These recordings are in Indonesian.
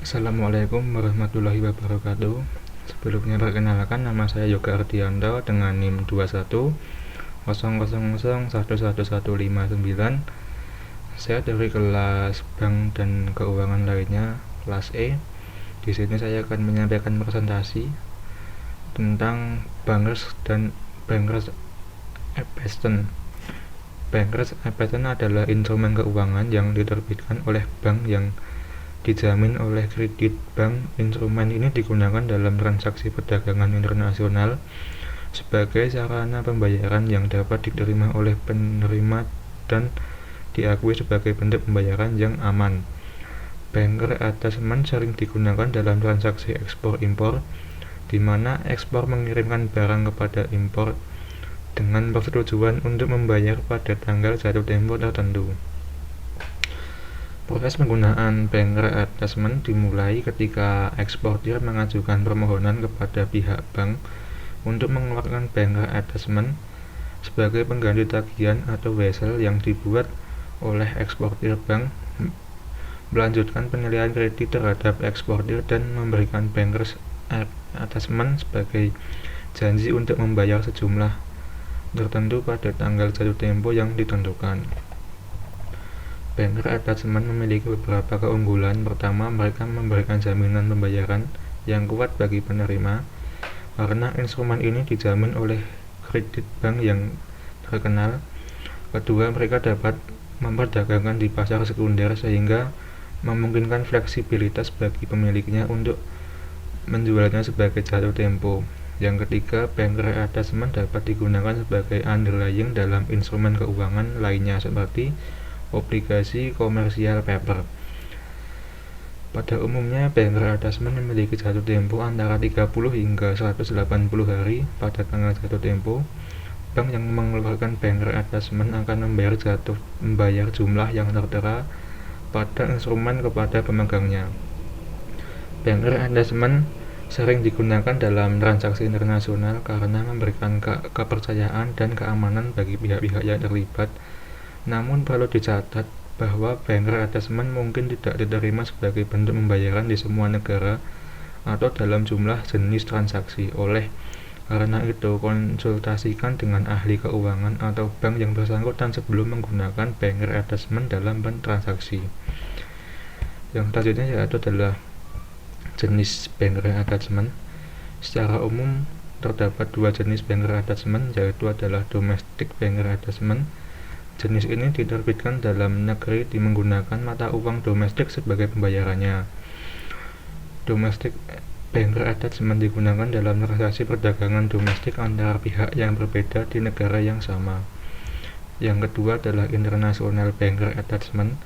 Assalamualaikum warahmatullahi wabarakatuh. Sebelumnya perkenalkan, nama saya Yoga Ardianto dengan NIM 210000111159. Saya dari kelas Bank dan Keuangan lainnya, kelas E. Di sini saya akan menyampaikan presentasi tentang Bankers dan Bankers Investment. Bankers Investment adalah instrumen keuangan yang diterbitkan oleh bank yang dijamin oleh kredit bank. Instrumen ini digunakan dalam transaksi perdagangan internasional sebagai sarana pembayaran yang dapat diterima oleh penerima dan diakui sebagai bentuk pembayaran yang aman. Banker attachment sering digunakan dalam transaksi ekspor-impor, di mana ekspor mengirimkan barang kepada impor dengan persetujuan untuk membayar pada tanggal jatuh tempo tertentu. Proses penggunaan banker attachment dimulai ketika eksportir mengajukan permohonan kepada pihak bank untuk mengeluarkan banker attachment sebagai pengganti tagihan atau wesel yang dibuat oleh eksportir. Bank melanjutkan penilaian kredit terhadap eksportir dan memberikan banker attachment sebagai janji untuk membayar sejumlah tertentu pada tanggal jatuh tempo yang ditentukan. Banker attachment memiliki beberapa keunggulan. Pertama, mereka memberikan jaminan pembayaran yang kuat bagi penerima karena instrumen ini dijamin oleh kredit bank yang terkenal. Kedua, mereka dapat memperdagangkan di pasar sekunder sehingga memungkinkan fleksibilitas bagi pemiliknya untuk menjualnya sebagai jatuh tempo. Yang ketiga, banker attachment dapat digunakan sebagai underlying dalam instrumen keuangan lainnya seperti obligasi komersial paper. Pada umumnya, banker attachment memiliki jatuh tempo antara 30 hingga 180 hari. Pada tanggal jatuh tempo, bank yang mengeluarkan banker attachment akan membayar jumlah yang tertera pada instrumen kepada pemegangnya. Banker attachment sering digunakan dalam transaksi internasional karena memberikan kepercayaan dan keamanan bagi pihak-pihak yang terlibat. Namun perlu dicatat bahwa banker attachment mungkin tidak diterima sebagai bentuk pembayaran di semua negara atau dalam jumlah jenis transaksi. Oleh karena itu, konsultasikan dengan ahli keuangan atau bank yang bersangkutan sebelum menggunakan banker attachment dalam transaksi. Yang selanjutnya yaitu adalah jenis banker attachment. Secara umum terdapat dua jenis banker attachment, yaitu adalah domestic banker attachment. Jenis ini diterbitkan dalam negeri menggunakan mata uang domestik sebagai pembayarannya. Domestic banker attachment digunakan dalam transaksi perdagangan domestik antara pihak yang berbeda di negara yang sama. Yang kedua adalah international banker attachment.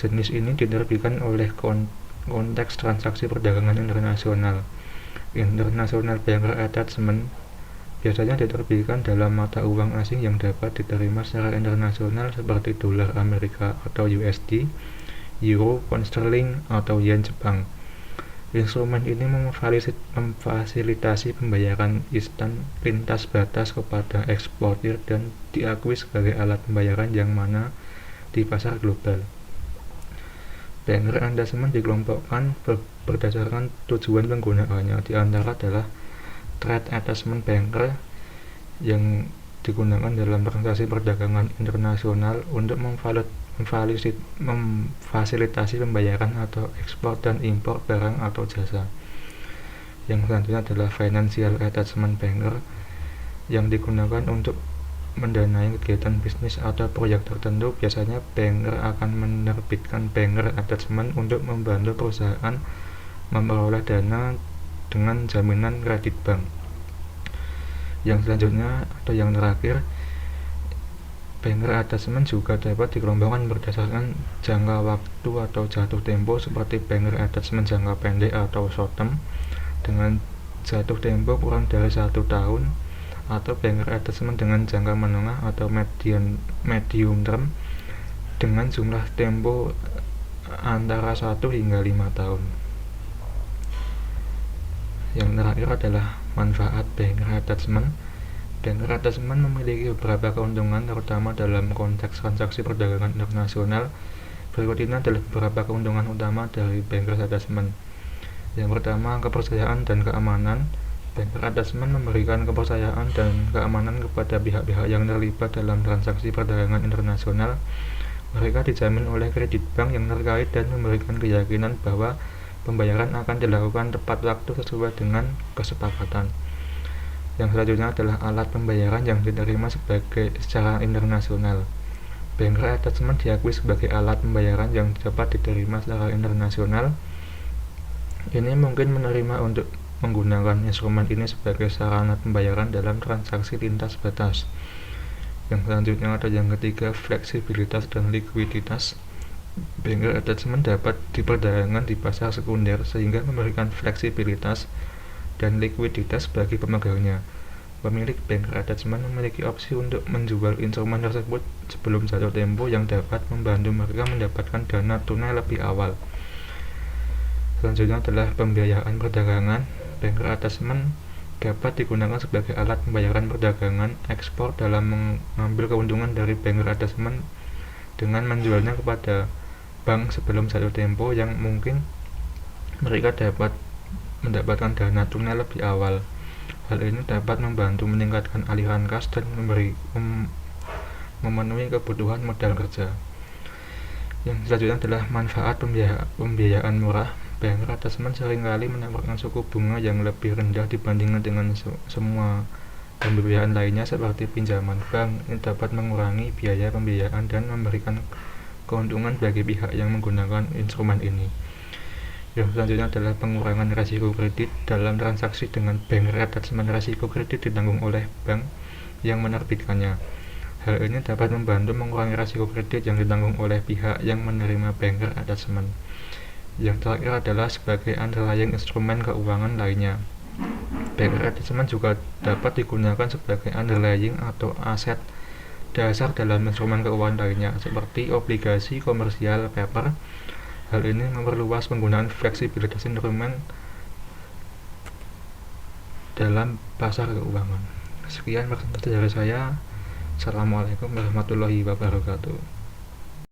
Jenis ini diterbitkan oleh konteks transaksi perdagangan internasional. International banker attachment biasanya diterbitkan dalam mata uang asing yang dapat diterima secara internasional seperti dolar Amerika atau USD, euro, pound sterling, atau yen Jepang. Instrumen ini memfasilitasi pembayaran instan lintas batas kepada eksportir dan diakui sebagai alat pembayaran yang mana di pasar global. Banker attachment dikelompokkan berdasarkan tujuan penggunaannya. Di antara adalah trade attachment banker yang digunakan dalam transaksi perdagangan internasional untuk memfasilitasi pembayaran atau ekspor dan impor barang atau jasa. Yang selanjutnya adalah financial attachment banker yang digunakan untuk mendanai kegiatan bisnis atau proyek tertentu. Biasanya banker akan menerbitkan banker attachment untuk membantu perusahaan memperoleh dana dengan jaminan kredit bank. Yang selanjutnya atau yang terakhir, banker attachment juga dapat dikelompokkan berdasarkan jangka waktu atau jatuh tempo seperti banker attachment jangka pendek atau short term dengan jatuh tempo kurang dari 1 tahun, atau banker attachment dengan jangka menengah atau medium term dengan jumlah tempo antara 1 hingga 5 tahun. Yang terakhir adalah manfaat banker attachment. Banker attachment memiliki beberapa keuntungan, terutama dalam konteks transaksi perdagangan internasional. Berikut ini adalah beberapa keuntungan utama dari bankers attachment. Yang pertama, kepercayaan dan keamanan. Banker attachment memberikan kepercayaan dan keamanan kepada pihak-pihak yang terlibat dalam transaksi perdagangan internasional. Mereka dijamin oleh kredit bank yang terkait dan memberikan keyakinan bahwa pembayaran akan dilakukan tepat waktu sesuai dengan kesepakatan. Yang selanjutnya adalah alat pembayaran yang diterima secara internasional. Banker attachment diakui sebagai alat pembayaran yang dapat diterima secara internasional. Ini mungkin menerima untuk menggunakan instrumen ini sebagai sarana pembayaran dalam transaksi lintas batas. Yang selanjutnya ada yang ketiga, fleksibilitas dan likuiditas. Banker attachment dapat diperdagangkan di pasar sekunder sehingga memberikan fleksibilitas dan likuiditas bagi pemegangnya. Pemilik banker attachment memiliki opsi untuk menjual instrumen tersebut sebelum jatuh tempo yang dapat membantu mereka mendapatkan dana tunai lebih awal. Selanjutnya adalah pembiayaan perdagangan. Banker attachment dapat digunakan sebagai alat pembayaran perdagangan ekspor dalam mengambil keuntungan dari banker attachment dengan menjualnya kepada bank sebelum jatuh tempo yang mungkin mereka dapat mendapatkan dana tunai lebih awal. Hal ini dapat membantu meningkatkan aliran kas dan memenuhi kebutuhan modal kerja. Yang selanjutnya adalah manfaat pembiayaan murah. Banker attachment seringkali menawarkan suku bunga yang lebih rendah dibandingkan dengan semua pembiayaan lainnya seperti pinjaman bank. Ini dapat mengurangi biaya pembiayaan dan memberikan keuntungan bagi pihak yang menggunakan instrumen ini. Yang selanjutnya adalah pengurangan risiko kredit. Dalam transaksi dengan banker attachment, risiko kredit ditanggung oleh bank yang menerbitkannya. Hal ini dapat membantu mengurangi risiko kredit yang ditanggung oleh pihak yang menerima banker attachment. Yang terakhir adalah sebagai underlying instrumen keuangan lainnya. Banker attachment juga dapat digunakan sebagai underlying atau aset dasar dalam instrumen keuangan lainnya seperti obligasi, komersial paper. Hal ini memperluas penggunaan fleksibilitas instrumen dalam pasar keuangan. Sekian presentasi dari saya. Assalamualaikum warahmatullahi wabarakatuh.